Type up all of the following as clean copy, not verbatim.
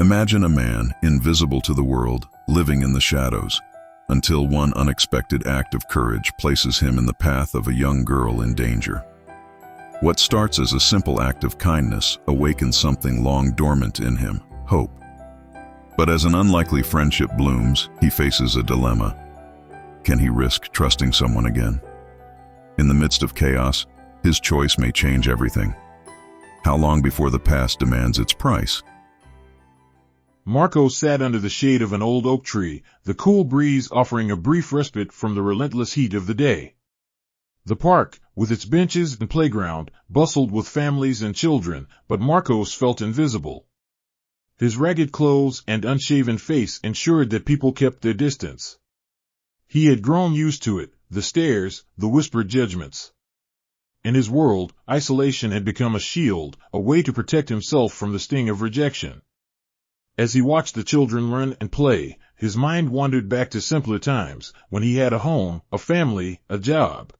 Imagine a man, invisible to the world, living in the shadows, until one unexpected act of courage places him in the path of a young girl in danger. What starts as a simple act of kindness awakens something long dormant in him, hope. But as an unlikely friendship blooms, he faces a dilemma. Can he risk trusting someone again? In the midst of chaos, his choice may change everything. How long before the past demands its price? Marco sat under the shade of an old oak tree, the cool breeze offering a brief respite from the relentless heat of the day. The park, with its benches and playground, bustled with families and children, but Marcos felt invisible. His ragged clothes and unshaven face ensured that people kept their distance. He had grown used to it, the stares, the whispered judgments. In his world, isolation had become a shield, a way to protect himself from the sting of rejection. As he watched the children run and play, his mind wandered back to simpler times, when he had a home, a family, a job.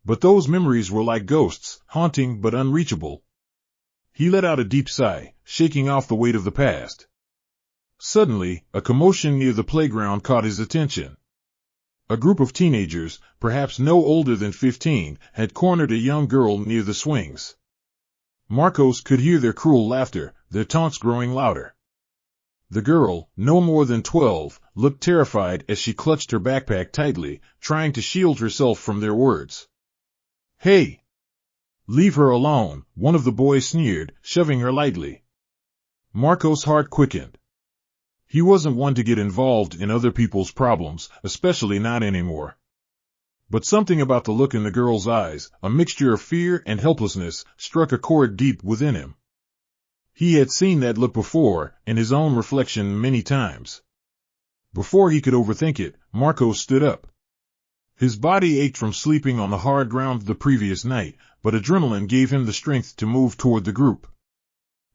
But those memories were like ghosts, haunting but unreachable. He let out a deep sigh, shaking off the weight of the past. Suddenly, a commotion near the playground caught his attention. A group of teenagers, perhaps no older than 15, had cornered a young girl near the swings. Marcos could hear their cruel laughter, their taunts growing louder. The girl, no more than 12, looked terrified as she clutched her backpack tightly, trying to shield herself from their words. "Hey! Leave her alone," one of the boys sneered, shoving her lightly. Marcos' heart quickened. He wasn't one to get involved in other people's problems, especially not anymore. But something about the look in the girl's eyes, a mixture of fear and helplessness, struck a chord deep within him. He had seen that look before, in his own reflection many times. Before he could overthink it, Marcos stood up. His body ached from sleeping on the hard ground the previous night, but adrenaline gave him the strength to move toward the group.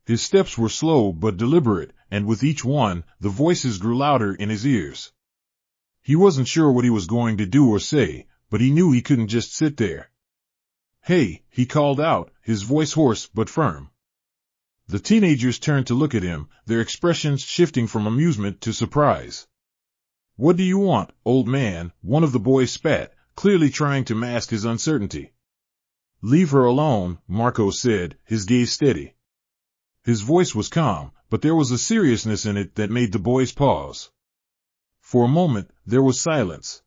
His steps were slow but deliberate, and with each one, the voices grew louder in his ears. He wasn't sure what he was going to do or say, but he knew he couldn't just sit there. "Hey," he called out, his voice hoarse but firm. The teenagers turned to look at him, their expressions shifting from amusement to surprise. "What do you want, old man?" one of the boys spat, clearly trying to mask his uncertainty. "Leave her alone," Marcos said, his gaze steady. His voice was calm, but there was a seriousness in it that made the boys pause. For a moment, there was silence.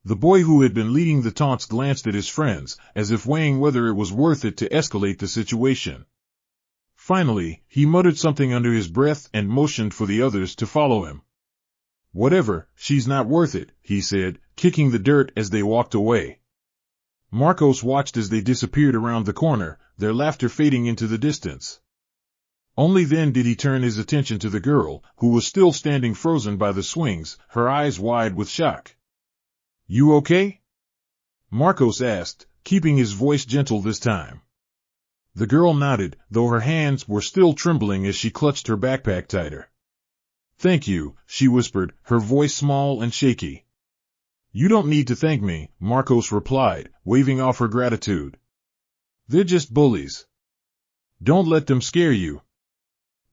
The boy who had been leading the taunts glanced at his friends, as if weighing whether it was worth it to escalate the situation. Finally, he muttered something under his breath and motioned for the others to follow him. "Whatever, she's not worth it," he said, kicking the dirt as they walked away. Marcos watched as they disappeared around the corner, their laughter fading into the distance. Only then did he turn his attention to the girl, who was still standing frozen by the swings, her eyes wide with shock. "You okay?" Marcos asked, keeping his voice gentle this time. The girl nodded, though her hands were still trembling as she clutched her backpack tighter. "Thank you," she whispered, her voice small and shaky. "You don't need to thank me," Marcos replied, waving off her gratitude. "They're just bullies. Don't let them scare you."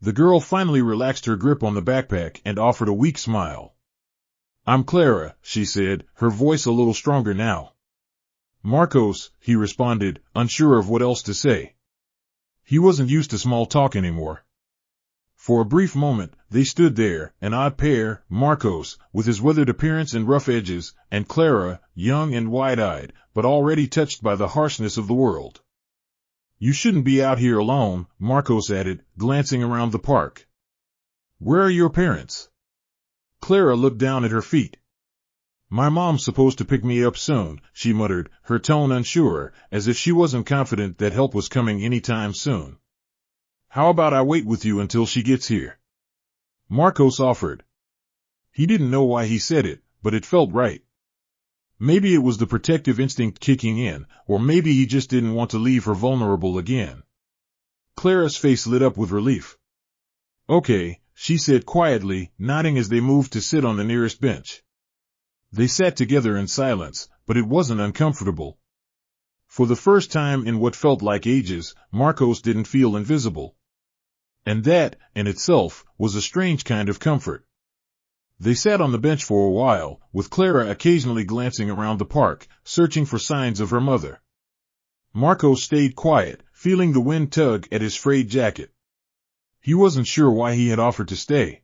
The girl finally relaxed her grip on the backpack and offered a weak smile. "I'm Clara," she said, her voice a little stronger now. "Marcos," he responded, unsure of what else to say. He wasn't used to small talk anymore. For a brief moment, they stood there, an odd pair, Marcos, with his weathered appearance and rough edges, and Clara, young and wide-eyed, but already touched by the harshness of the world. "You shouldn't be out here alone," Marcos added, glancing around the park. "Where are your parents?" Clara looked down at her feet. "My mom's supposed to pick me up soon," she muttered, her tone unsure, as if she wasn't confident that help was coming any time soon. "How about I wait with you until she gets here?" Marcos offered. He didn't know why he said it, but it felt right. Maybe it was the protective instinct kicking in, or maybe he just didn't want to leave her vulnerable again. Clara's face lit up with relief. "Okay," she said quietly, nodding as they moved to sit on the nearest bench. They sat together in silence, but it wasn't uncomfortable. For the first time in what felt like ages, Marcos didn't feel invisible. And that, in itself, was a strange kind of comfort. They sat on the bench for a while, with Clara occasionally glancing around the park, searching for signs of her mother. Marco stayed quiet, feeling the wind tug at his frayed jacket. He wasn't sure why he had offered to stay.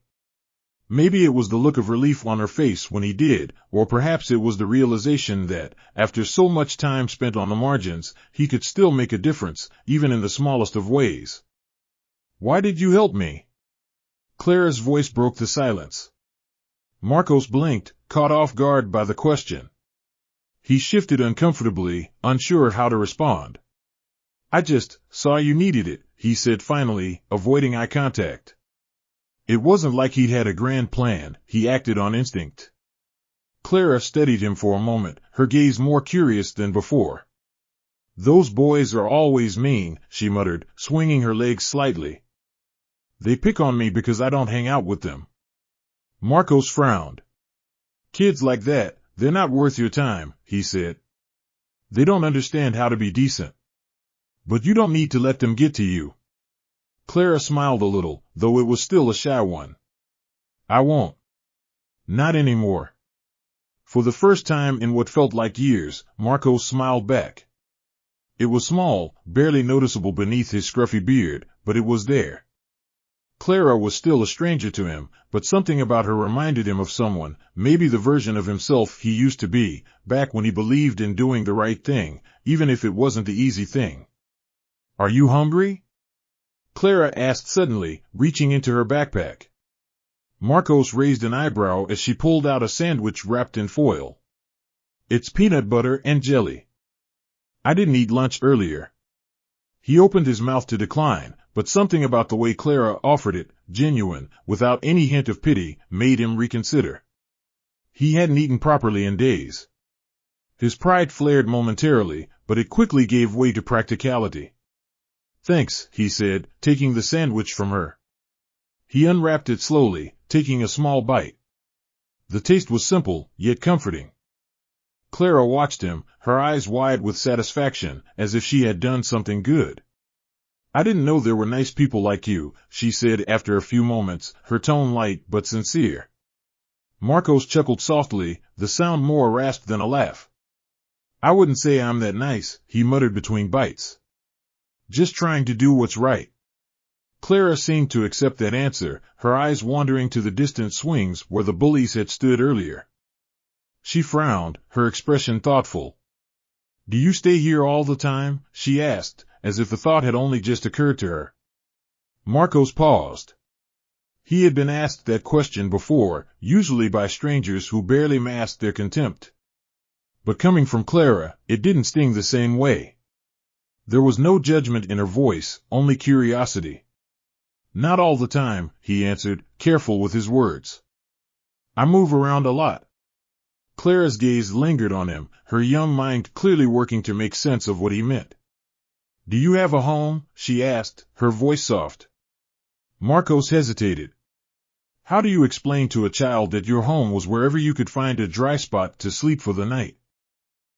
Maybe it was the look of relief on her face when he did, or perhaps it was the realization that, after so much time spent on the margins, he could still make a difference, even in the smallest of ways. "Why did you help me?" Clara's voice broke the silence. Marcos blinked, caught off guard by the question. He shifted uncomfortably, unsure how to respond. "I just saw you needed it," he said finally, avoiding eye contact. It wasn't like he'd had a grand plan, he acted on instinct. Clara studied him for a moment, her gaze more curious than before. "Those boys are always mean," she muttered, swinging her legs slightly. "They pick on me because I don't hang out with them." Marcos frowned. "Kids like that, they're not worth your time," he said. "They don't understand how to be decent. But you don't need to let them get to you." Clara smiled a little, though it was still a shy one. "I won't. Not anymore." For the first time in what felt like years, Marcos smiled back. It was small, barely noticeable beneath his scruffy beard, but it was there. Clara was still a stranger to him, but something about her reminded him of someone, maybe the version of himself he used to be, back when he believed in doing the right thing, even if it wasn't the easy thing. "Are you hungry?" Clara asked suddenly, reaching into her backpack. Marcos raised an eyebrow as she pulled out a sandwich wrapped in foil. "It's peanut butter and jelly. I didn't eat lunch earlier." He opened his mouth to decline, but something about the way Clara offered it, genuine, without any hint of pity, made him reconsider. He hadn't eaten properly in days. His pride flared momentarily, but it quickly gave way to practicality. "Thanks," he said, taking the sandwich from her. He unwrapped it slowly, taking a small bite. The taste was simple, yet comforting. Clara watched him, her eyes wide with satisfaction, as if she had done something good. "I didn't know there were nice people like you," she said after a few moments, her tone light but sincere. Marcos chuckled softly, the sound more rasped than a laugh. "I wouldn't say I'm that nice," he muttered between bites. "Just trying to do what's right." Clara seemed to accept that answer, her eyes wandering to the distant swings where the bullies had stood earlier. She frowned, her expression thoughtful. "Do you stay here all the time?" she asked, as if the thought had only just occurred to her. Marcos paused. He had been asked that question before, usually by strangers who barely masked their contempt. But coming from Clara, it didn't sting the same way. There was no judgment in her voice, only curiosity. "Not all the time," he answered, careful with his words. "I move around a lot." Clara's gaze lingered on him, her young mind clearly working to make sense of what he meant. "Do you have a home?" she asked, her voice soft. Marcos hesitated. How do you explain to a child that your home was wherever you could find a dry spot to sleep for the night?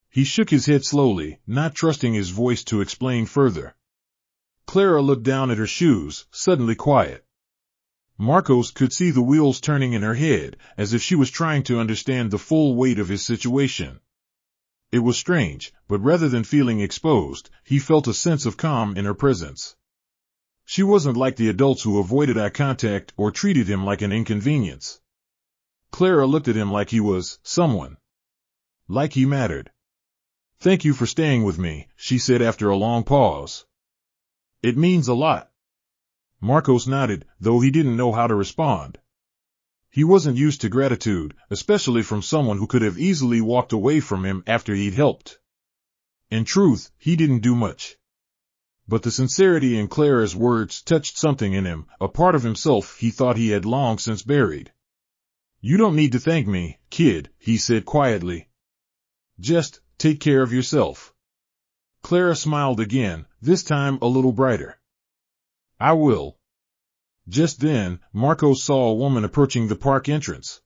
He shook his head slowly, not trusting his voice to explain further. Clara looked down at her shoes, suddenly quiet. Marcos could see the wheels turning in her head, as if she was trying to understand the full weight of his situation. It was strange, but rather than feeling exposed, he felt a sense of calm in her presence. She wasn't like the adults who avoided eye contact or treated him like an inconvenience. Clara looked at him like he was someone. Like he mattered. "Thank you for staying with me," she said after a long pause. "It means a lot." Marcos nodded, though he didn't know how to respond. He wasn't used to gratitude, especially from someone who could have easily walked away from him after he'd helped. In truth, he didn't do much. But the sincerity in Clara's words touched something in him, a part of himself he thought he had long since buried. "You don't need to thank me, kid," he said quietly. "Just take care of yourself." Clara smiled again, this time a little brighter. "I will." Just then, Marcos saw a woman approaching the park entrance.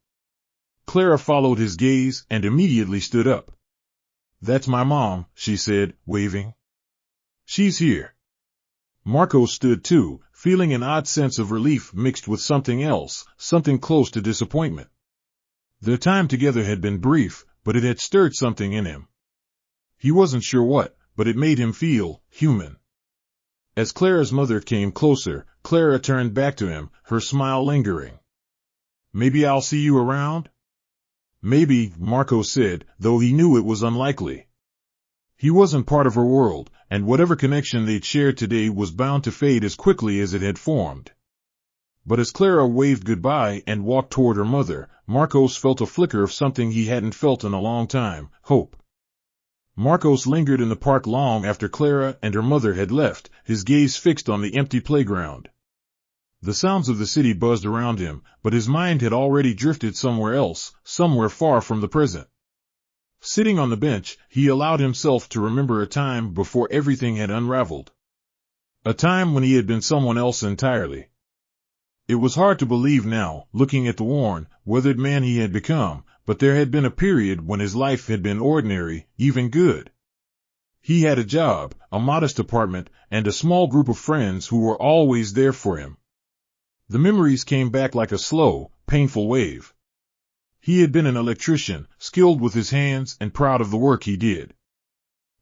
Clara followed his gaze and immediately stood up. "That's my mom," she said, waving. "She's here." Marcos stood too, feeling an odd sense of relief mixed with something else, something close to disappointment. Their time together had been brief, but it had stirred something in him. He wasn't sure what, but it made him feel human. As Clara's mother came closer, Clara turned back to him, her smile lingering. "Maybe I'll see you around?" "Maybe," Marco said, though he knew it was unlikely. He wasn't part of her world, and whatever connection they'd shared today was bound to fade as quickly as it had formed. But as Clara waved goodbye and walked toward her mother, Marcos felt a flicker of something he hadn't felt in a long time: hope. Marcos lingered in the park long after Clara and her mother had left, his gaze fixed on the empty playground. The sounds of the city buzzed around him, but his mind had already drifted somewhere else, somewhere far from the present. Sitting on the bench, he allowed himself to remember a time before everything had unraveled. A time when he had been someone else entirely. It was hard to believe now, looking at the worn, weathered man he had become, but there had been a period when his life had been ordinary, even good. He had a job, a modest apartment, and a small group of friends who were always there for him. The memories came back like a slow, painful wave. He had been an electrician, skilled with his hands and proud of the work he did.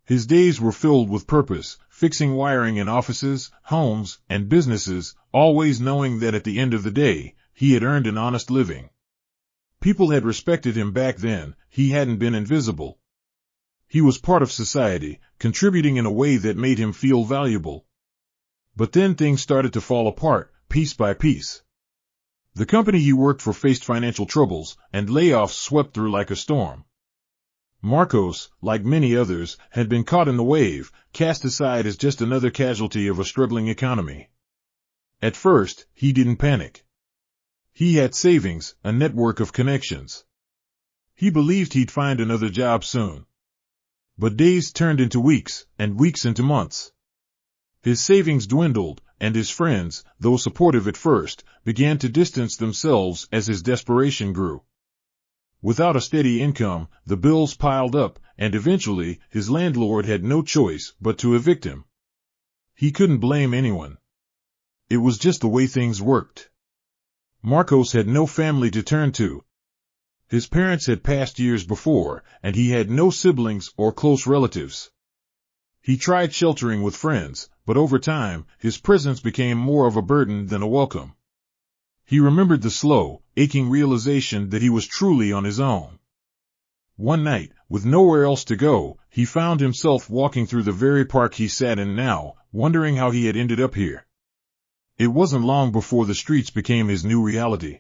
His days were filled with purpose, fixing wiring in offices, homes, and businesses, always knowing that at the end of the day, he had earned an honest living. People had respected him back then. He hadn't been invisible. He was part of society, contributing in a way that made him feel valuable. But then things started to fall apart, piece by piece. The company he worked for faced financial troubles, and layoffs swept through like a storm. Marcos, like many others, had been caught in the wave, cast aside as just another casualty of a struggling economy. At first, he didn't panic. He had savings, a network of connections. He believed he'd find another job soon. But days turned into weeks, and weeks into months. His savings dwindled, and his friends, though supportive at first, began to distance themselves as his desperation grew. Without a steady income, the bills piled up, and eventually, his landlord had no choice but to evict him. He couldn't blame anyone. It was just the way things worked. Marcos had no family to turn to. His parents had passed years before, and he had no siblings or close relatives. He tried sheltering with friends, but over time, his presence became more of a burden than a welcome. He remembered the slow, aching realization that he was truly on his own. One night, with nowhere else to go, he found himself walking through the very park he sat in now, wondering how he had ended up here. It wasn't long before the streets became his new reality.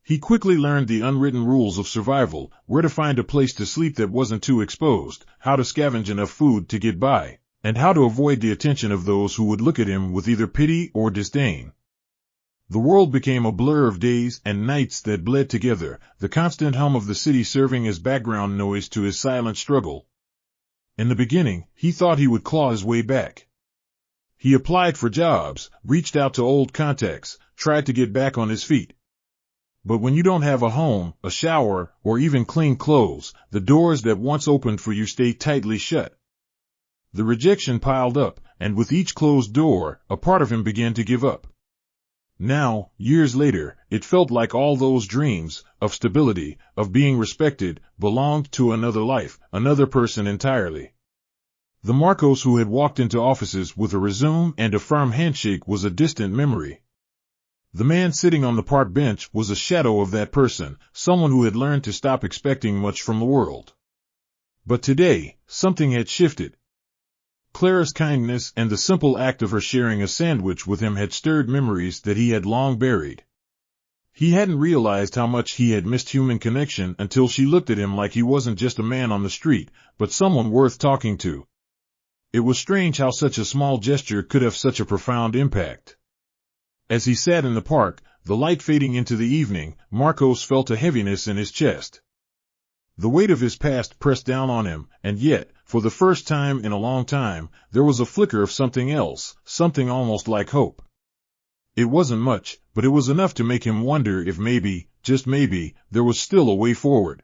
He quickly learned the unwritten rules of survival: where to find a place to sleep that wasn't too exposed, how to scavenge enough food to get by, and how to avoid the attention of those who would look at him with either pity or disdain. The world became a blur of days and nights that bled together, the constant hum of the city serving as background noise to his silent struggle. In the beginning, he thought he would claw his way back. He applied for jobs, reached out to old contacts, tried to get back on his feet. But when you don't have a home, a shower, or even clean clothes, the doors that once opened for you stay tightly shut. The rejection piled up, and with each closed door, a part of him began to give up. Now, years later, it felt like all those dreams, of stability, of being respected, belonged to another life, another person entirely. The Marcos who had walked into offices with a resume and a firm handshake was a distant memory. The man sitting on the park bench was a shadow of that person, someone who had learned to stop expecting much from the world. But today, something had shifted. Clara's kindness and the simple act of her sharing a sandwich with him had stirred memories that he had long buried. He hadn't realized how much he had missed human connection until she looked at him like he wasn't just a man on the street, but someone worth talking to. It was strange how such a small gesture could have such a profound impact. As he sat in the park, the light fading into the evening, Marcos felt a heaviness in his chest. The weight of his past pressed down on him, and yet, for the first time in a long time, there was a flicker of something else, something almost like hope. It wasn't much, but it was enough to make him wonder if maybe, just maybe, there was still a way forward.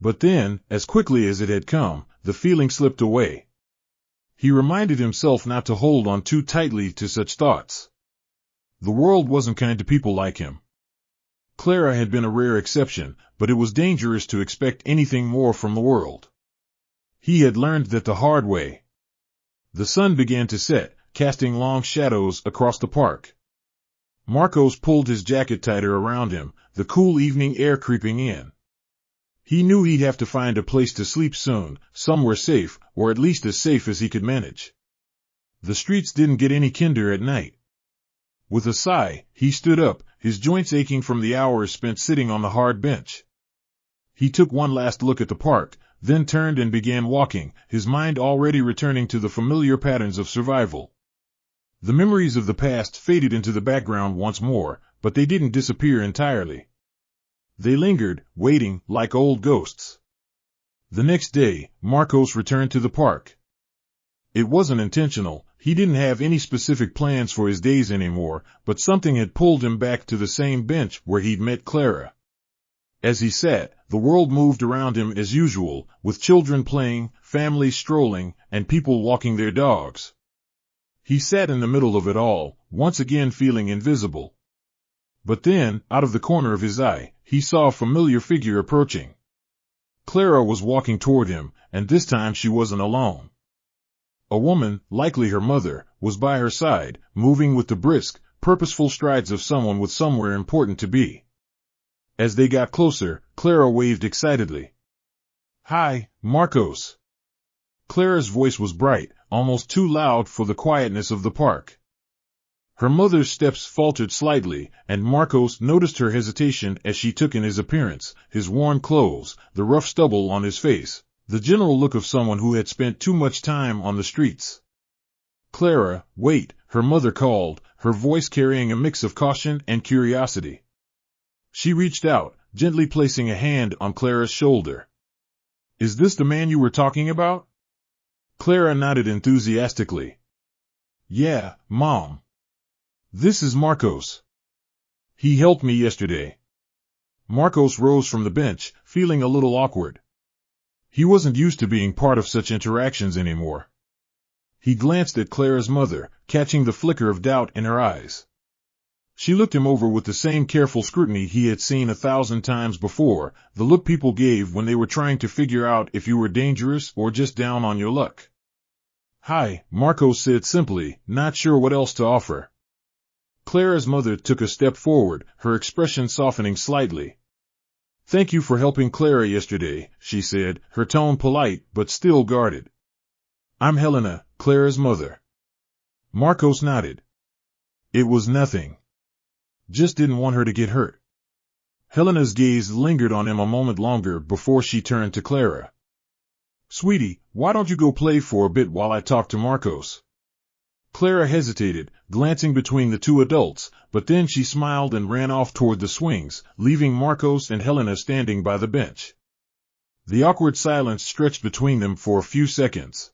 But then, as quickly as it had come, the feeling slipped away. He reminded himself not to hold on too tightly to such thoughts. The world wasn't kind to people like him. Clara had been a rare exception, but it was dangerous to expect anything more from the world. He had learned that the hard way. The sun began to set, casting long shadows across the park. Marcos pulled his jacket tighter around him, the cool evening air creeping in. He knew he'd have to find a place to sleep soon, somewhere safe, or at least as safe as he could manage. The streets didn't get any kinder at night. With a sigh, he stood up, his joints aching from the hours spent sitting on the hard bench. He took one last look at the park, then turned and began walking, his mind already returning to the familiar patterns of survival. The memories of the past faded into the background once more, but they didn't disappear entirely. They lingered, waiting, like old ghosts. The next day, Marcos returned to the park. It wasn't intentional, he didn't have any specific plans for his days anymore, but something had pulled him back to the same bench where he'd met Clara. As he sat, the world moved around him as usual, with children playing, families strolling, and people walking their dogs. He sat in the middle of it all, once again feeling invisible. But then, out of the corner of his eye, he saw a familiar figure approaching. Clara was walking toward him, and this time she wasn't alone. A woman, likely her mother, was by her side, moving with the brisk, purposeful strides of someone with somewhere important to be. As they got closer, Clara waved excitedly. "Hi, Marcos." Clara's voice was bright, almost too loud for the quietness of the park. Her mother's steps faltered slightly, and Marcos noticed her hesitation as she took in his appearance, his worn clothes, the rough stubble on his face, the general look of someone who had spent too much time on the streets. "Clara, wait," her mother called, her voice carrying a mix of caution and curiosity. She reached out, gently placing a hand on Clara's shoulder. "Is this the man you were talking about?" Clara nodded enthusiastically. "Yeah, Mom. This is Marcos. He helped me yesterday." Marcos rose from the bench, feeling a little awkward. He wasn't used to being part of such interactions anymore. He glanced at Clara's mother, catching the flicker of doubt in her eyes. She looked him over with the same careful scrutiny he had seen 1,000 times before, the look people gave when they were trying to figure out if you were dangerous or just down on your luck. "Hi," Marcos said simply, not sure what else to offer. Clara's mother took a step forward, her expression softening slightly. "Thank you for helping Clara yesterday," she said, her tone polite but still guarded. "I'm Helena, Clara's mother." Marcos nodded. "It was nothing. Just didn't want her to get hurt." Helena's gaze lingered on him a moment longer before she turned to Clara. "Sweetie, why don't you go play for a bit while I talk to Marcos?" Clara hesitated, glancing between the two adults, but then she smiled and ran off toward the swings, leaving Marcos and Helena standing by the bench. The awkward silence stretched between them for a few seconds.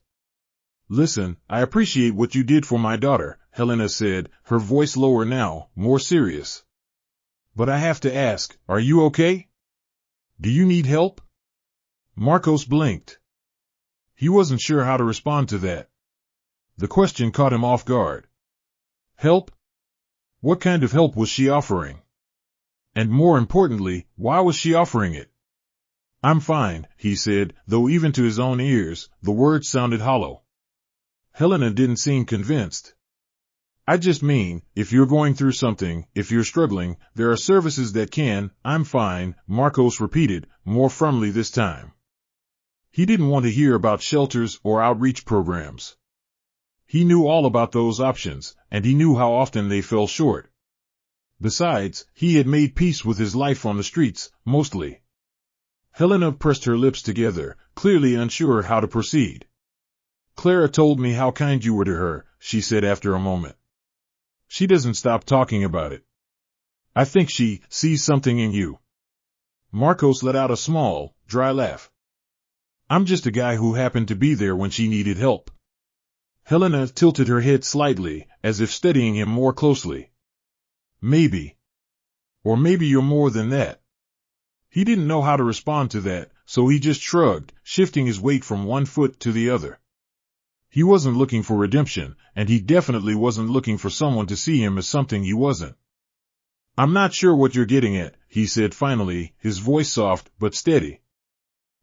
"Listen, I appreciate what you did for my daughter," Helena said, her voice lower now, more serious. "But I have to ask, are you okay? Do you need help?" Marcos blinked. He wasn't sure how to respond to that. The question caught him off guard. Help? What kind of help was she offering? And more importantly, why was she offering it? "I'm fine," he said, though even to his own ears, the words sounded hollow. Helena didn't seem convinced. "I just mean, if you're going through something, if you're struggling, there are services that can." "I'm fine," Marcos repeated, more firmly this time. He didn't want to hear about shelters or outreach programs. He knew all about those options, and he knew how often they fell short. Besides, he had made peace with his life on the streets, mostly. Helena pressed her lips together, clearly unsure how to proceed. "Clara told me how kind you were to her," she said after a moment. "She doesn't stop talking about it. I think she sees something in you." Marcos let out a small, dry laugh. "I'm just a guy who happened to be there when she needed help." Helena tilted her head slightly, as if studying him more closely. "Maybe. Or maybe you're more than that." He didn't know how to respond to that, so he just shrugged, shifting his weight from one foot to the other. He wasn't looking for redemption, and he definitely wasn't looking for someone to see him as something he wasn't. "I'm not sure what you're getting at," he said finally, his voice soft but steady.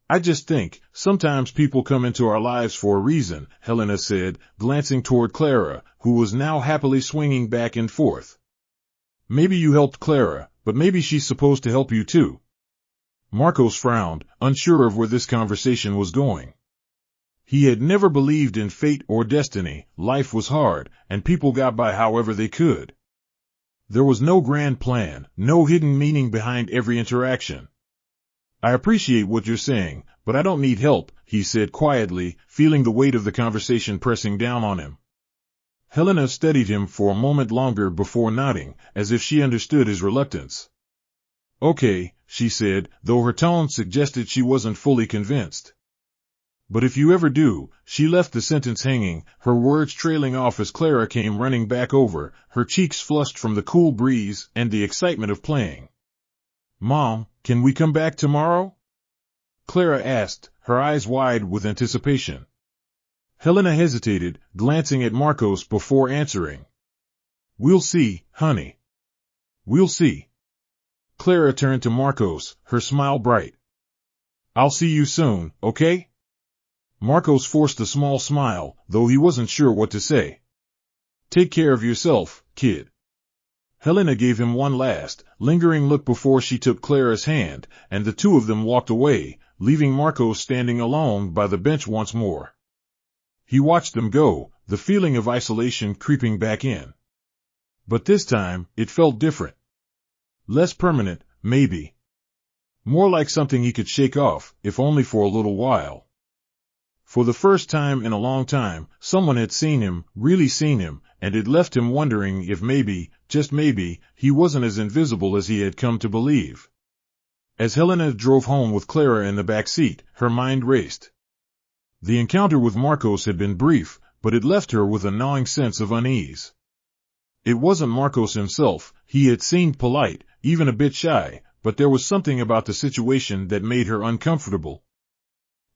"I just think, sometimes people come into our lives for a reason," Helena said, glancing toward Clara, who was now happily swinging back and forth. "Maybe you helped Clara, but maybe she's supposed to help you too." Marcos frowned, unsure of where this conversation was going. He had never believed in fate or destiny. Life was hard, and people got by however they could. There was no grand plan, no hidden meaning behind every interaction. "I appreciate what you're saying, but I don't need help," he said quietly, feeling the weight of the conversation pressing down on him. Helena studied him for a moment longer before nodding, as if she understood his reluctance. "Okay," she said, though her tone suggested she wasn't fully convinced. "But if you ever do," she left the sentence hanging, her words trailing off as Clara came running back over, her cheeks flushed from the cool breeze and the excitement of playing. "Mom, can we come back tomorrow?" Clara asked, her eyes wide with anticipation. Helena hesitated, glancing at Marcos before answering. "We'll see, honey. We'll see." Clara turned to Marcos, her smile bright. "I'll see you soon, okay?" Marcos forced a small smile, though he wasn't sure what to say. "Take care of yourself, kid." Helena gave him one last, lingering look before she took Clara's hand, and the two of them walked away, leaving Marcos standing alone by the bench once more. He watched them go, the feeling of isolation creeping back in. But this time, it felt different. Less permanent, maybe. More like something he could shake off, if only for a little while. For the first time in a long time, someone had seen him, really seen him, and it left him wondering if maybe, just maybe, he wasn't as invisible as he had come to believe. As Helena drove home with Clara in the back seat, her mind raced. The encounter with Marcos had been brief, but it left her with a gnawing sense of unease. It wasn't Marcos himself. He had seemed polite, even a bit shy, but there was something about the situation that made her uncomfortable.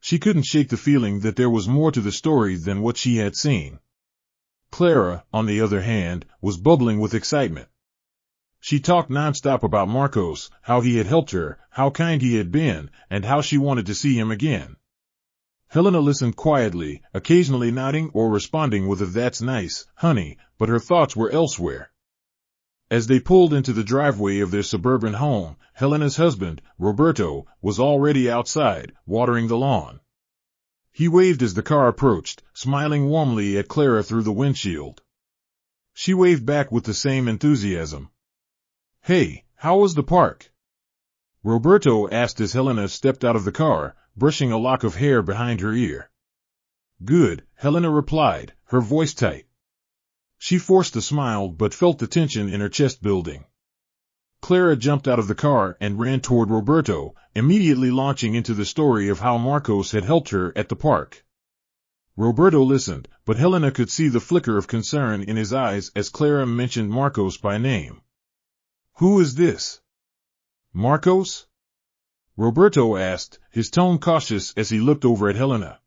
She couldn't shake the feeling that there was more to the story than what she had seen. Clara, on the other hand, was bubbling with excitement. She talked nonstop about Marcos, how he had helped her, how kind he had been, and how she wanted to see him again. Helena listened quietly, occasionally nodding or responding with a "That's nice, honey," but her thoughts were elsewhere. As they pulled into the driveway of their suburban home, Helena's husband, Roberto, was already outside, watering the lawn. He waved as the car approached, smiling warmly at Clara through the windshield. She waved back with the same enthusiasm. "Hey, how was the park?" Roberto asked as Helena stepped out of the car, brushing a lock of hair behind her ear. "Good," Helena replied, her voice tight. She forced a smile but felt the tension in her chest building. Clara jumped out of the car and ran toward Roberto, immediately launching into the story of how Marcos had helped her at the park. Roberto listened, but Helena could see the flicker of concern in his eyes as Clara mentioned Marcos by name. "Who is this?" "Marcos?" Roberto asked, his tone cautious as he looked over at Helena.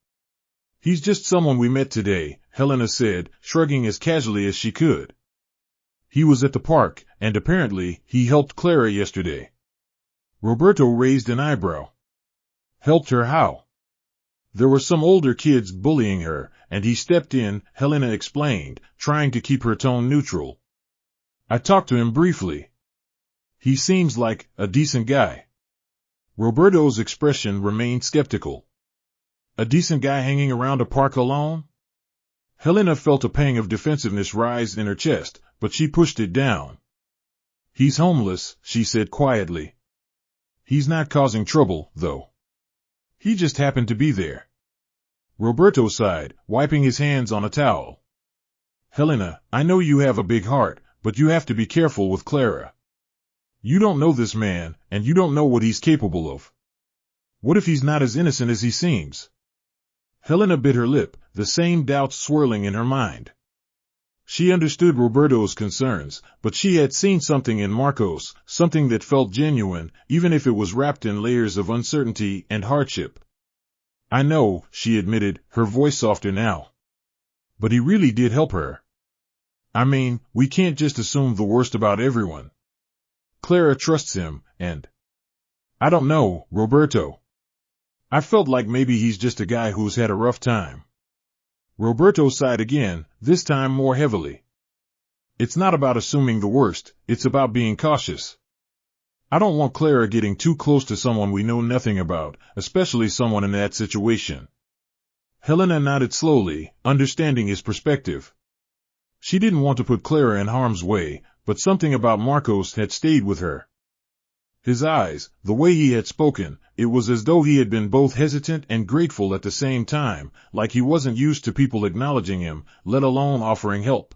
"He's just someone we met today," Helena said, shrugging as casually as she could. "He was at the park, and apparently, he helped Clara yesterday." Roberto raised an eyebrow. "Helped her how?" "There were some older kids bullying her, and he stepped in," Helena explained, trying to keep her tone neutral. "I talked to him briefly. He seems like a decent guy." Roberto's expression remained skeptical. A decent guy hanging around a park alone? Helena felt a pang of defensiveness rise in her chest, but she pushed it down. "He's homeless," she said quietly. "He's not causing trouble, though. He just happened to be there." Roberto sighed, wiping his hands on a towel. "Helena, I know you have a big heart, but you have to be careful with Clara. You don't know this man, and you don't know what he's capable of. What if he's not as innocent as he seems?" Helena bit her lip, the same doubts swirling in her mind. She understood Roberto's concerns, but she had seen something in Marcos, something that felt genuine, even if it was wrapped in layers of uncertainty and hardship. "I know," she admitted, her voice softer now. But he really did help her. I mean, we can't just assume the worst about everyone. Clara trusts him, and I don't know, Roberto. I felt like maybe he's just a guy who's had a rough time. Roberto sighed again, this time more heavily. It's not about assuming the worst, it's about being cautious. I don't want Clara getting too close to someone we know nothing about, especially someone in that situation. Helena nodded slowly, understanding his perspective. She didn't want to put Clara in harm's way, but something about Marcos had stayed with her. His eyes, the way he had spoken, it was as though he had been both hesitant and grateful at the same time, like he wasn't used to people acknowledging him, let alone offering help.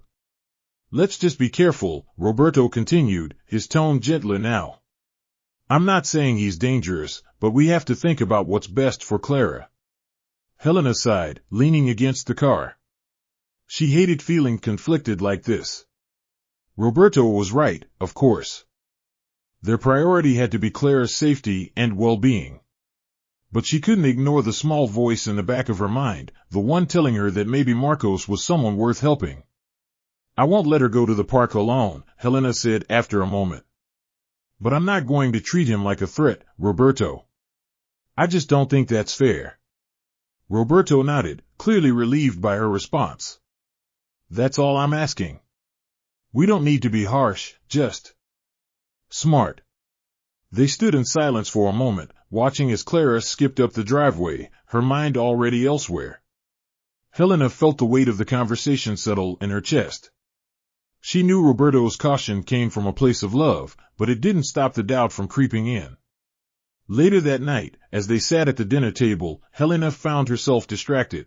Let's just be careful, Roberto continued, his tone gentler now. I'm not saying he's dangerous, but we have to think about what's best for Clara. Helena sighed, leaning against the car. She hated feeling conflicted like this. Roberto was right, of course. Their priority had to be Clara's safety and well-being. But she couldn't ignore the small voice in the back of her mind, the one telling her that maybe Marcos was someone worth helping. I won't let her go to the park alone, Helena said after a moment. But I'm not going to treat him like a threat, Roberto. I just don't think that's fair. Roberto nodded, clearly relieved by her response. That's all I'm asking. We don't need to be harsh, just smart. They stood in silence for a moment, watching as Clara skipped up the driveway, her mind already elsewhere. Helena felt the weight of the conversation settle in her chest. She knew Roberto's caution came from a place of love, but it didn't stop the doubt from creeping in. Later that night, as they sat at the dinner table, Helena found herself distracted.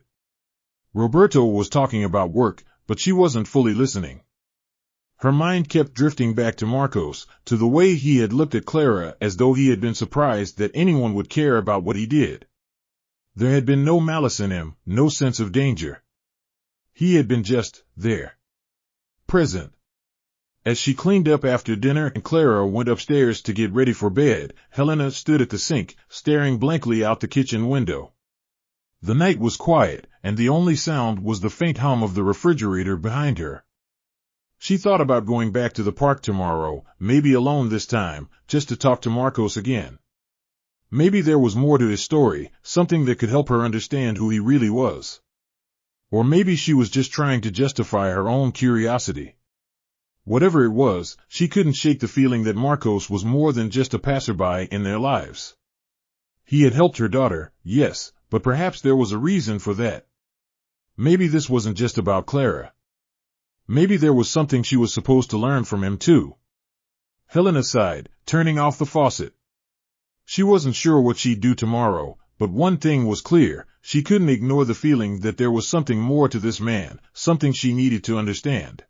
Roberto was talking about work, but she wasn't fully listening. Her mind kept drifting back to Marcos, to the way he had looked at Clara as though he had been surprised that anyone would care about what he did. There had been no malice in him, no sense of danger. He had been just there. Present. As she cleaned up after dinner and Clara went upstairs to get ready for bed, Helena stood at the sink, staring blankly out the kitchen window. The night was quiet, and the only sound was the faint hum of the refrigerator behind her. She thought about going back to the park tomorrow, maybe alone this time, just to talk to Marcos again. Maybe there was more to his story, something that could help her understand who he really was. Or maybe she was just trying to justify her own curiosity. Whatever it was, she couldn't shake the feeling that Marcos was more than just a passerby in their lives. He had helped her daughter, yes, but perhaps there was a reason for that. Maybe this wasn't just about Clara. Maybe there was something she was supposed to learn from him too. Helena sighed, turning off the faucet. She wasn't sure what she'd do tomorrow, but one thing was clear, she couldn't ignore the feeling that there was something more to this man, something she needed to understand.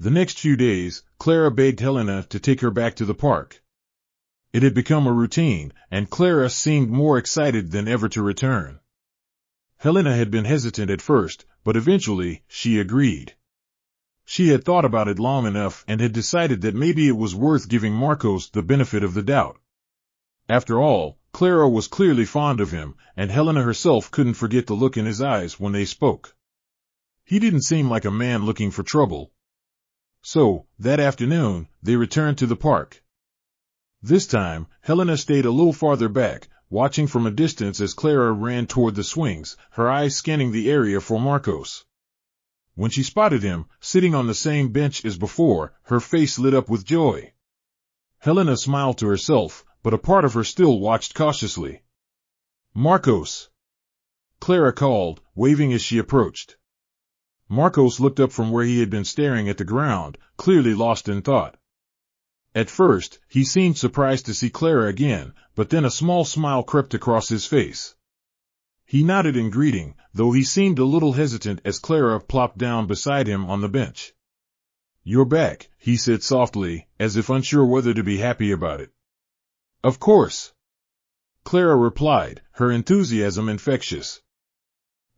The next few days, Clara begged Helena to take her back to the park. It had become a routine, and Clara seemed more excited than ever to return. Helena had been hesitant at first, but eventually, she agreed. She had thought about it long enough and had decided that maybe it was worth giving Marcos the benefit of the doubt. After all, Clara was clearly fond of him, and Helena herself couldn't forget the look in his eyes when they spoke. He didn't seem like a man looking for trouble. So, that afternoon, they returned to the park. This time, Helena stayed a little farther back, watching from a distance as Clara ran toward the swings, her eyes scanning the area for Marcos. When she spotted him, sitting on the same bench as before, her face lit up with joy. Helena smiled to herself, but a part of her still watched cautiously. Marcos! Clara called, waving as she approached. Marcos looked up from where he had been staring at the ground, clearly lost in thought. At first, he seemed surprised to see Clara again, but then a small smile crept across his face. He nodded in greeting, though he seemed a little hesitant as Clara plopped down beside him on the bench. "You're back," he said softly, as if unsure whether to be happy about it. "Of course," Clara replied, her enthusiasm infectious.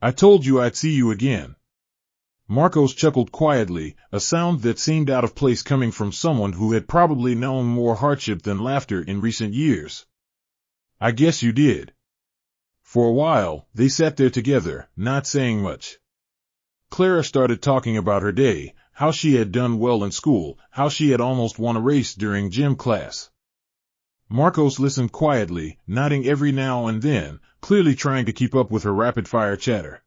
"I told you I'd see you again." Marcos chuckled quietly, a sound that seemed out of place coming from someone who had probably known more hardship than laughter in recent years. "I guess you did." For a while, they sat there together, not saying much. Clara started talking about her day, how she had done well in school, how she had almost won a race during gym class. Marcos listened quietly, nodding every now and then, clearly trying to keep up with her rapid-fire chatter.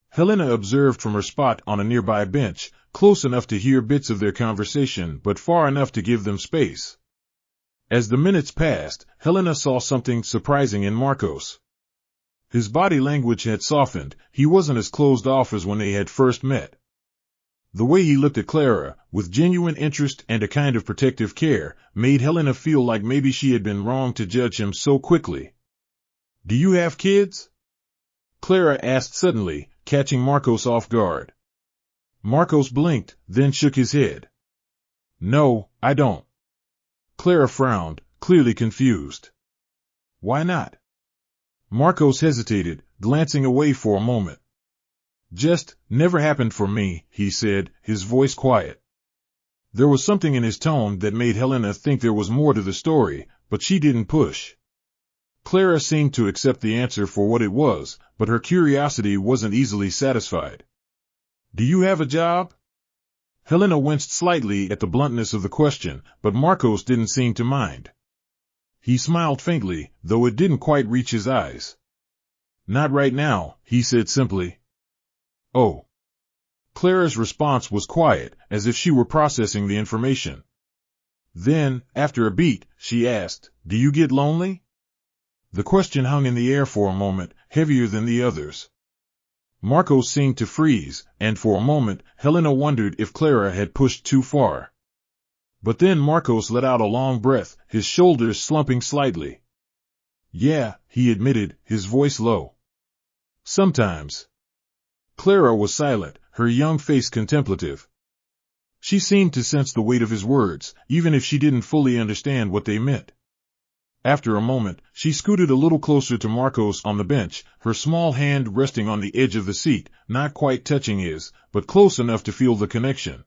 Helena observed from her spot on a nearby bench, close enough to hear bits of their conversation but far enough to give them space. As the minutes passed, Helena saw something surprising in Marcos. His body language had softened, he wasn't as closed off as when they had first met. The way he looked at Clara, with genuine interest and a kind of protective care, made Helena feel like maybe she had been wrong to judge him so quickly. "Do you have kids?" Clara asked suddenly, catching Marcos off guard. Marcos blinked, then shook his head. "No, I don't." Clara frowned, clearly confused. "Why not?" Marcos hesitated, glancing away for a moment. "Just, never happened for me," he said, his voice quiet. There was something in his tone that made Helena think there was more to the story, but she didn't push. Clara seemed to accept the answer for what it was, but her curiosity wasn't easily satisfied. "Do you have a job?" Helena winced slightly at the bluntness of the question, but Marcos didn't seem to mind. He smiled faintly, though it didn't quite reach his eyes. "Not right now," he said simply. "Oh." Clara's response was quiet, as if she were processing the information. Then, after a beat, she asked, "Do you get lonely?" The question hung in the air for a moment, heavier than the others. Marcos seemed to freeze, and for a moment, Helena wondered if Clara had pushed too far. But then Marcos let out a long breath, his shoulders slumping slightly. "Yeah," he admitted, his voice low. "Sometimes." Clara was silent, her young face contemplative. She seemed to sense the weight of his words, even if she didn't fully understand what they meant. After a moment, she scooted a little closer to Marcos on the bench, her small hand resting on the edge of the seat, not quite touching his, but close enough to feel the connection.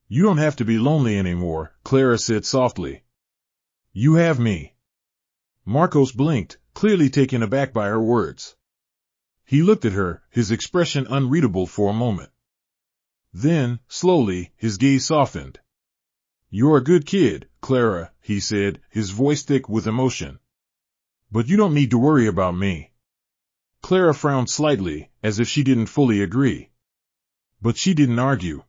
"You don't have to be lonely anymore," Clara said softly. "You have me." Marcos blinked, clearly taken aback by her words. He looked at her, his expression unreadable for a moment. Then, slowly, his gaze softened. "You're a good kid, Clara," he said, his voice thick with emotion. "But you don't need to worry about me." Clara frowned slightly, as if she didn't fully agree. But she didn't argue.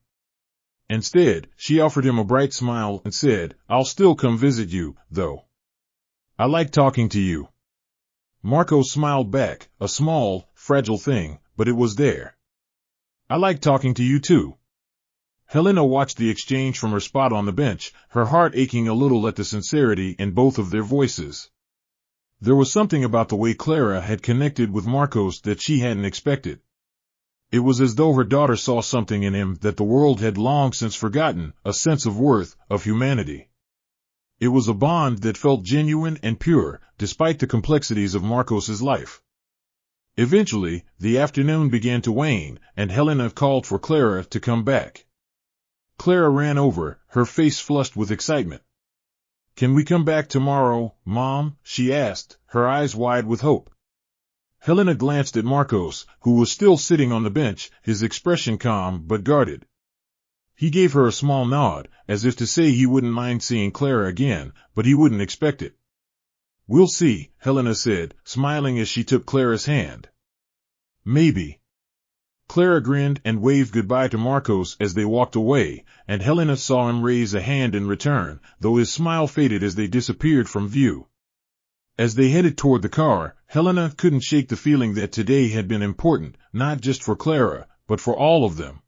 Instead, she offered him a bright smile and said, "I'll still come visit you, though. I like talking to you." Marcos smiled back, a small, fragile thing, but it was there. "I like talking to you too." Helena watched the exchange from her spot on the bench, her heart aching a little at the sincerity in both of their voices. There was something about the way Clara had connected with Marcos that she hadn't expected. It was as though her daughter saw something in him that the world had long since forgotten, a sense of worth, of humanity. It was a bond that felt genuine and pure, despite the complexities of Marcos's life. Eventually, the afternoon began to wane, and Helena called for Clara to come back. Clara ran over, her face flushed with excitement. "Can we come back tomorrow, Mom?" she asked, her eyes wide with hope. Helena glanced at Marcos, who was still sitting on the bench, his expression calm but guarded. He gave her a small nod, as if to say he wouldn't mind seeing Clara again, but he wouldn't expect it. "We'll see," Helena said, smiling as she took Clara's hand. "Maybe." Clara grinned and waved goodbye to Marcos as they walked away, and Helena saw him raise a hand in return, though his smile faded as they disappeared from view. As they headed toward the car, Helena couldn't shake the feeling that today had been important, not just for Clara, but for all of them.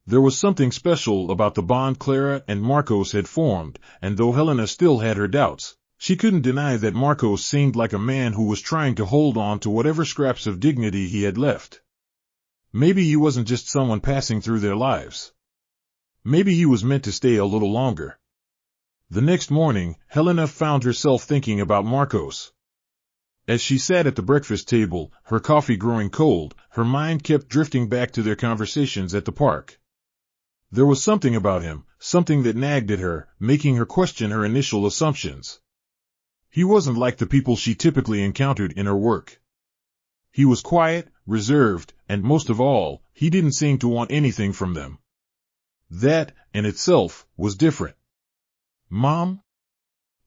There was something special about the bond Clara and Marcos had formed, and though Helena still had her doubts, she couldn't deny that Marcos seemed like a man who was trying to hold on to whatever scraps of dignity he had left. Maybe he wasn't just someone passing through their lives. Maybe he was meant to stay a little longer. The next morning, Helena found herself thinking about Marcos. As she sat at the breakfast table, her coffee growing cold, her mind kept drifting back to their conversations at the park. There was something about him, something that nagged at her, making her question her initial assumptions. He wasn't like the people she typically encountered in her work. He was quiet, reserved, and most of all, he didn't seem to want anything from them. That, in itself, was different. Mom?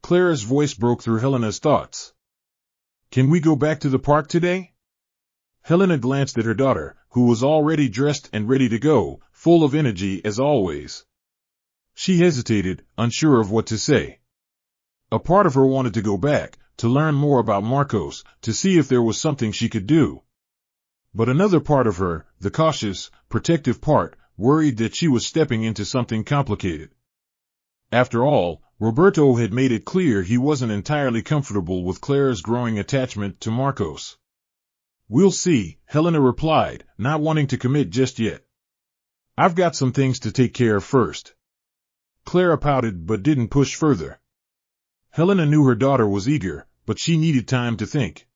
Clara's voice broke through Helena's thoughts. Can we go back to the park today? Helena glanced at her daughter, who was already dressed and ready to go, full of energy as always. She hesitated, unsure of what to say. A part of her wanted to go back, to learn more about Marcos, to see if there was something she could do. But another part of her, the cautious, protective part, worried that she was stepping into something complicated. After all, Roberto had made it clear he wasn't entirely comfortable with Clara's growing attachment to Marcos. We'll see, Helena replied, not wanting to commit just yet. I've got some things to take care of first. Clara pouted but didn't push further. Helena knew her daughter was eager, but she needed time to think.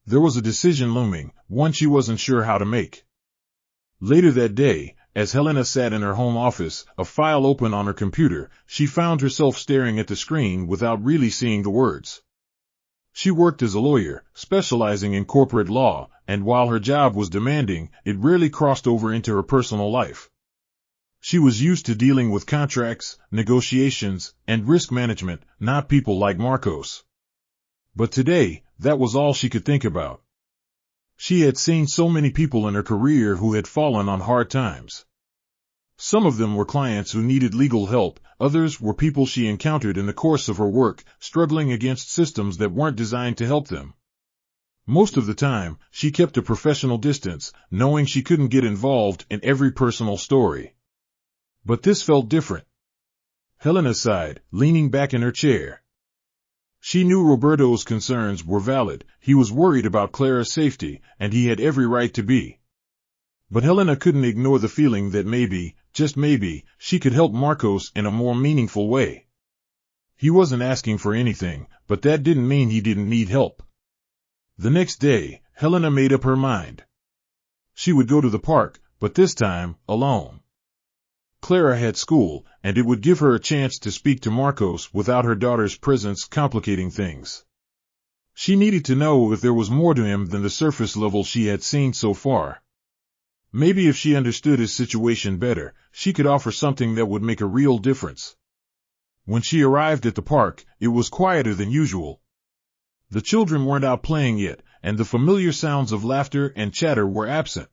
There was a decision looming, one she wasn't sure how to make. Later that day, as Helena sat in her home office, a file open on her computer, she found herself staring at the screen without really seeing the words. She worked as a lawyer, specializing in corporate law, and while her job was demanding, it rarely crossed over into her personal life. She was used to dealing with contracts, negotiations, and risk management, not people like Marcos. But today, that was all she could think about. She had seen so many people in her career who had fallen on hard times. Some of them were clients who needed legal help, others were people she encountered in the course of her work, struggling against systems that weren't designed to help them. Most of the time, she kept a professional distance, knowing she couldn't get involved in every personal story. But this felt different. Helena sighed, leaning back in her chair. She knew Roberto's concerns were valid. He was worried about Clara's safety, and he had every right to be. But Helena couldn't ignore the feeling that maybe, just maybe, she could help Marcos in a more meaningful way. He wasn't asking for anything, but that didn't mean he didn't need help. The next day, Helena made up her mind. She would go to the park, but this time, alone. Clara had school, and it would give her a chance to speak to Marcos without her daughter's presence complicating things. She needed to know if there was more to him than the surface level she had seen so far. Maybe if she understood his situation better, she could offer something that would make a real difference. When she arrived at the park, it was quieter than usual. The children weren't out playing yet, and the familiar sounds of laughter and chatter were absent.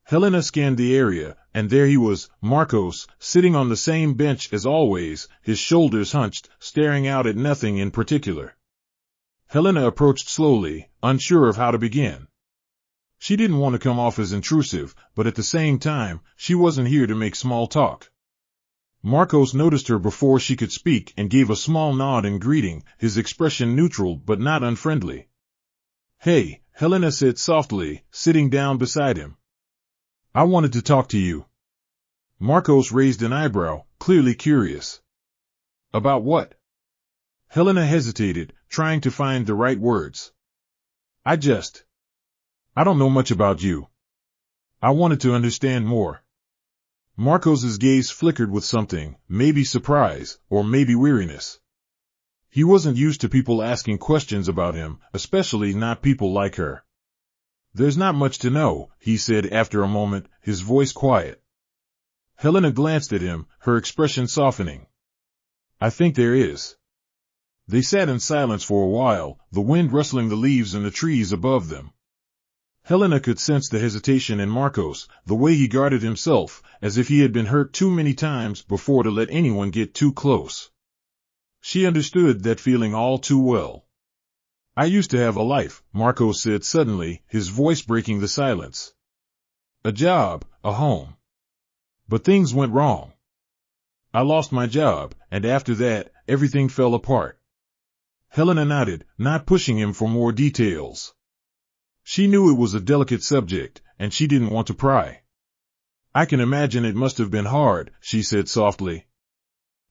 Helena scanned the area, and there he was, Marcos, sitting on the same bench as always, his shoulders hunched, staring out at nothing in particular. Helena approached slowly, unsure of how to begin. She didn't want to come off as intrusive, but at the same time, she wasn't here to make small talk. Marcos noticed her before she could speak and gave a small nod in greeting, his expression neutral but not unfriendly. "Hey," Helena said softly, sitting down beside him. "I wanted to talk to you." Marcos raised an eyebrow, clearly curious. "About what?" Helena hesitated, trying to find the right words. I don't know much about you. I wanted to understand more." Marcos's gaze flickered with something, maybe surprise, or maybe weariness. He wasn't used to people asking questions about him, especially not people like her. "There's not much to know," he said after a moment, his voice quiet. Helena glanced at him, her expression softening. "I think there is." They sat in silence for a while, the wind rustling the leaves in the trees above them. Helena could sense the hesitation in Marcos, the way he guarded himself, as if he had been hurt too many times before to let anyone get too close. She understood that feeling all too well. "I used to have a life," Marcos said suddenly, his voice breaking the silence. "A job, a home. But things went wrong. I lost my job, and after that, everything fell apart." Helena nodded, not pushing him for more details. She knew it was a delicate subject, and she didn't want to pry. "I can imagine it must have been hard," she said softly.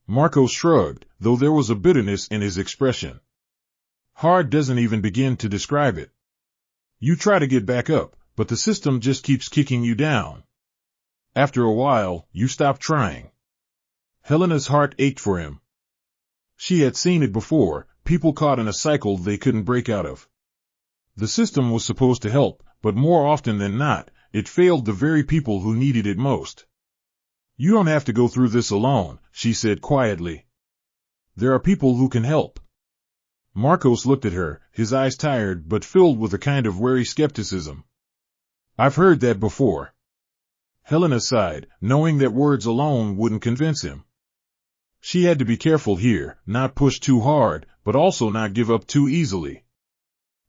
Marcos shrugged, though there was a bitterness in his expression. "Hard doesn't even begin to describe it. You try to get back up, but the system just keeps kicking you down. After a while, you stop trying." Helena's heart ached for him. She had seen it before, people caught in a cycle they couldn't break out of. The system was supposed to help, but more often than not, it failed the very people who needed it most. "You don't have to go through this alone," she said quietly. "There are people who can help." Marcos looked at her, his eyes tired but filled with a kind of wary skepticism. "I've heard that before." Helena sighed, knowing that words alone wouldn't convince him. She had to be careful here, not push too hard, but also not give up too easily.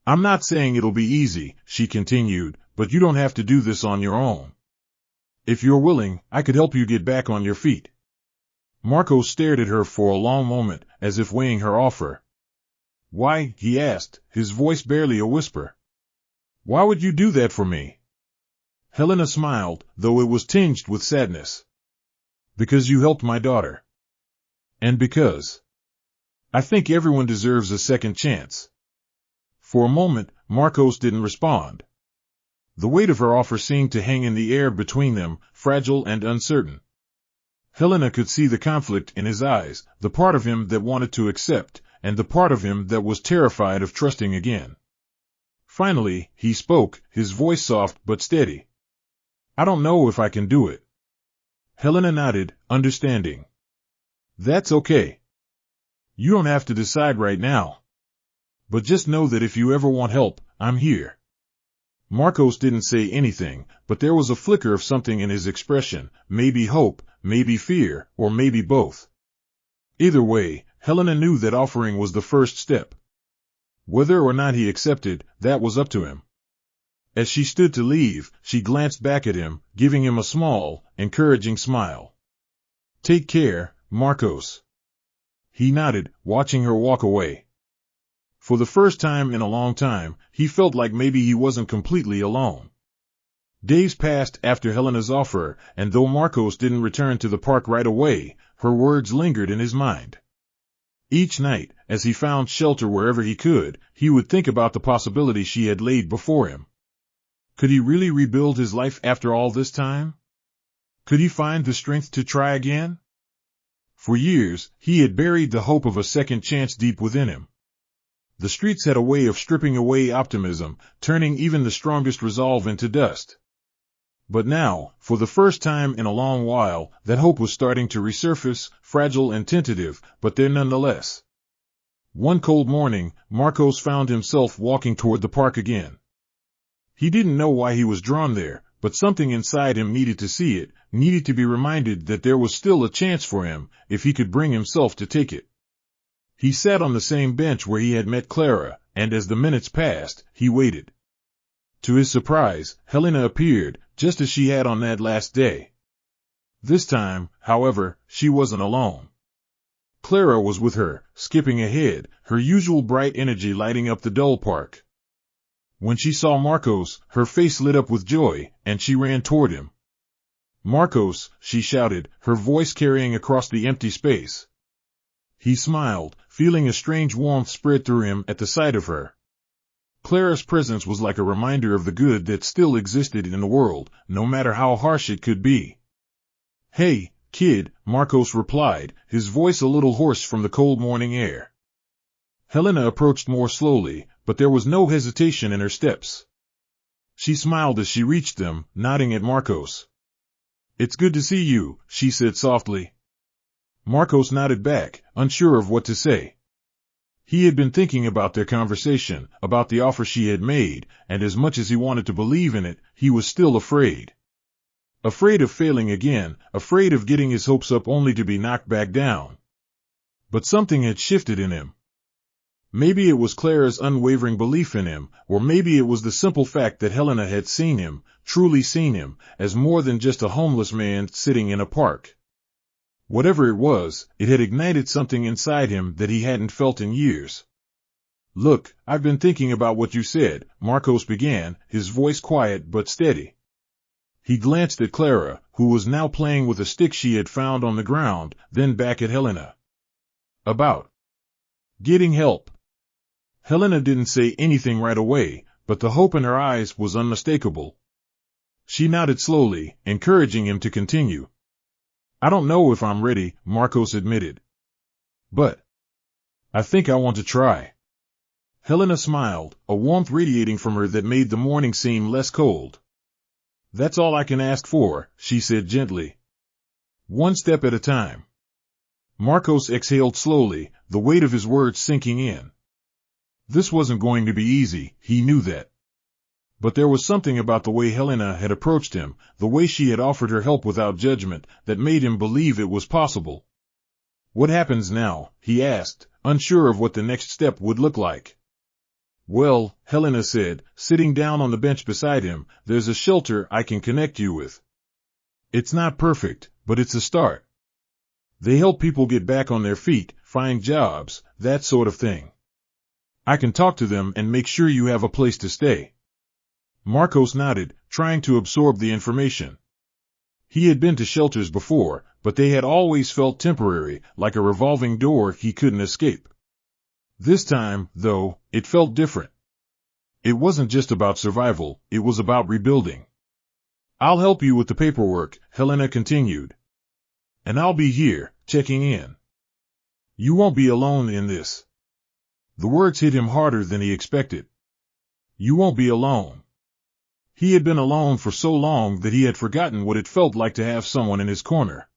"I'm not saying it'll be easy," she continued, "but you don't have to do this on your own. If you're willing, I could help you get back on your feet." Marcos stared at her for a long moment, as if weighing her offer. "Why?" he asked, his voice barely a whisper. "Why would you do that for me?" Helena smiled, though it was tinged with sadness. "Because you helped my daughter. And because I think everyone deserves a second chance." For a moment, Marcos didn't respond. The weight of her offer seemed to hang in the air between them, fragile and uncertain. Helena could see the conflict in his eyes, the part of him that wanted to accept, and the part of him that was terrified of trusting again. Finally, he spoke, his voice soft but steady. "I don't know if I can do it." Helena nodded, understanding. "That's okay. You don't have to decide right now. But just know that if you ever want help, I'm here." Marcos didn't say anything, but there was a flicker of something in his expression, maybe hope, maybe fear, or maybe both. Either way, Helena knew that offering was the first step. Whether or not he accepted, that was up to him. As she stood to leave, she glanced back at him, giving him a small, encouraging smile. "Take care, Marcos." He nodded, watching her walk away. For the first time in a long time, he felt like maybe he wasn't completely alone. Days passed after Helena's offer, and though Marcos didn't return to the park right away, her words lingered in his mind. Each night, as he found shelter wherever he could, he would think about the possibility she had laid before him. Could he really rebuild his life after all this time? Could he find the strength to try again? For years, he had buried the hope of a second chance deep within him. The streets had a way of stripping away optimism, turning even the strongest resolve into dust. But now, for the first time in a long while, that hope was starting to resurface, fragile and tentative, but there nonetheless. One cold morning, Marcos found himself walking toward the park again. He didn't know why he was drawn there, but something inside him needed to see it, needed to be reminded that there was still a chance for him, if he could bring himself to take it. He sat on the same bench where he had met Clara, and as the minutes passed, he waited. To his surprise, Helena appeared, just as she had on that last day. This time, however, she wasn't alone. Clara was with her, skipping ahead, her usual bright energy lighting up the dull park. When she saw Marcos, her face lit up with joy, and she ran toward him. "Marcos," she shouted, her voice carrying across the empty space. He smiled, feeling a strange warmth spread through him at the sight of her. Clara's presence was like a reminder of the good that still existed in the world, no matter how harsh it could be. "Hey, kid," Marcos replied, his voice a little hoarse from the cold morning air. Helena approached more slowly, but there was no hesitation in her steps. She smiled as she reached them, nodding at Marcos. "It's good to see you," she said softly. Marcos nodded back, unsure of what to say. He had been thinking about their conversation, about the offer she had made, and as much as he wanted to believe in it, he was still afraid. Afraid of failing again, afraid of getting his hopes up only to be knocked back down. But something had shifted in him. Maybe it was Clara's unwavering belief in him, or maybe it was the simple fact that Helena had seen him, truly seen him, as more than just a homeless man sitting in a park. Whatever it was, it had ignited something inside him that he hadn't felt in years. "Look, I've been thinking about what you said," Marcos began, his voice quiet but steady. He glanced at Clara, who was now playing with a stick she had found on the ground, then back at Helena. "About getting help." Helena didn't say anything right away, but the hope in her eyes was unmistakable. She nodded slowly, encouraging him to continue. "I don't know if I'm ready," Marcos admitted. "But I think I want to try." Helena smiled, a warmth radiating from her that made the morning seem less cold. That's all I can ask for, she said gently. One step at a time. Marcos exhaled slowly, the weight of his words sinking in. This wasn't going to be easy, he knew that. But there was something about the way Helena had approached him, the way she had offered her help without judgment, that made him believe it was possible. What happens now? He asked, unsure of what the next step would look like. Well, Helena said, sitting down on the bench beside him, there's a shelter I can connect you with. It's not perfect, but it's a start. They help people get back on their feet, find jobs, that sort of thing. I can talk to them and make sure you have a place to stay. Marcos nodded, trying to absorb the information. He had been to shelters before, but they had always felt temporary, like a revolving door he couldn't escape. This time, though, it felt different. It wasn't just about survival, it was about rebuilding. I'll help you with the paperwork, Helena continued. And I'll be here, checking in. You won't be alone in this. The words hit him harder than he expected. You won't be alone. He had been alone for so long that he had forgotten what it felt like to have someone in his corner.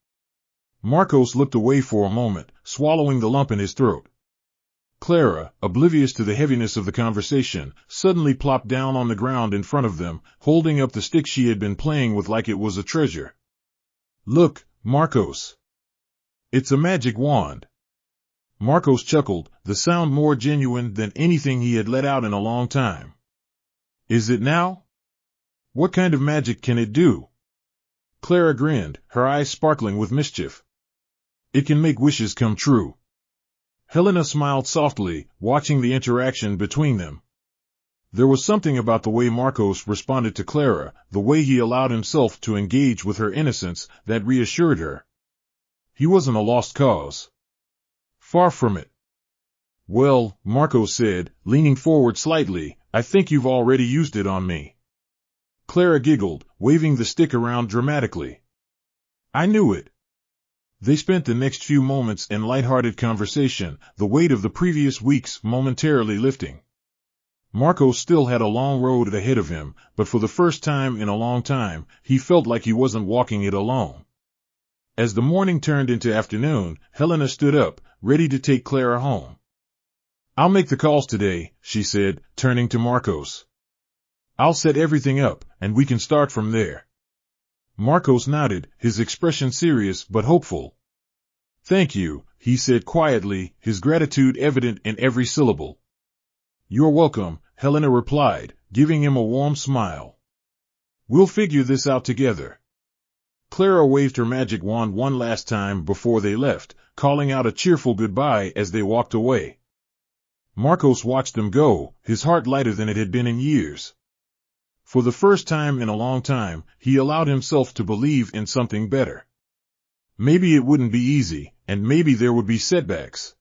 Marcos looked away for a moment, swallowing the lump in his throat. Clara, oblivious to the heaviness of the conversation, suddenly plopped down on the ground in front of them, holding up the stick she had been playing with like it was a treasure. Look, Marcos. It's a magic wand. Marcos chuckled, the sound more genuine than anything he had let out in a long time. Is it now? What kind of magic can it do? Clara grinned, her eyes sparkling with mischief. It can make wishes come true. Helena smiled softly, watching the interaction between them. There was something about the way Marcos responded to Clara, the way he allowed himself to engage with her innocence, that reassured her. He wasn't a lost cause. Far from it. Well, Marcos said, leaning forward slightly, I think you've already used it on me. Clara giggled, waving the stick around dramatically. I knew it. They spent the next few moments in light-hearted conversation, the weight of the previous weeks momentarily lifting. Marcos still had a long road ahead of him, but for the first time in a long time, he felt like he wasn't walking it alone. As the morning turned into afternoon, Helena stood up, ready to take Clara home. I'll make the calls today, she said, turning to Marcos. I'll set everything up, and we can start from there. Marcos nodded, his expression serious but hopeful. Thank you, he said quietly, his gratitude evident in every syllable. You're welcome, Helena replied, giving him a warm smile. We'll figure this out together. Clara waved her magic wand one last time before they left, calling out a cheerful goodbye as they walked away. Marcos watched them go, his heart lighter than it had been in years. For the first time in a long time, he allowed himself to believe in something better. Maybe it wouldn't be easy, and maybe there would be setbacks.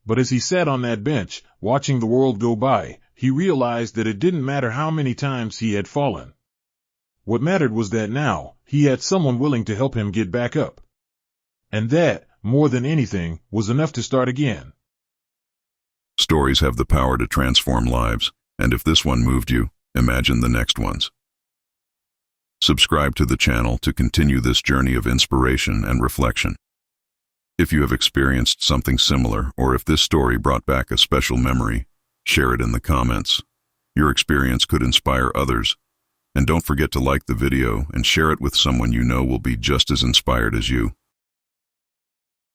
But as he sat on that bench, watching the world go by, he realized that it didn't matter how many times he had fallen. What mattered was that now, he had someone willing to help him get back up. And that, more than anything, was enough to start again. Stories have the power to transform lives, and if this one moved you, imagine the next ones. Subscribe to the channel to continue this journey of inspiration and reflection. If you have experienced something similar, or if this story brought back a special memory, share it in the comments. Your experience could inspire others. And don't forget to like the video and share it with someone you know will be just as inspired as you.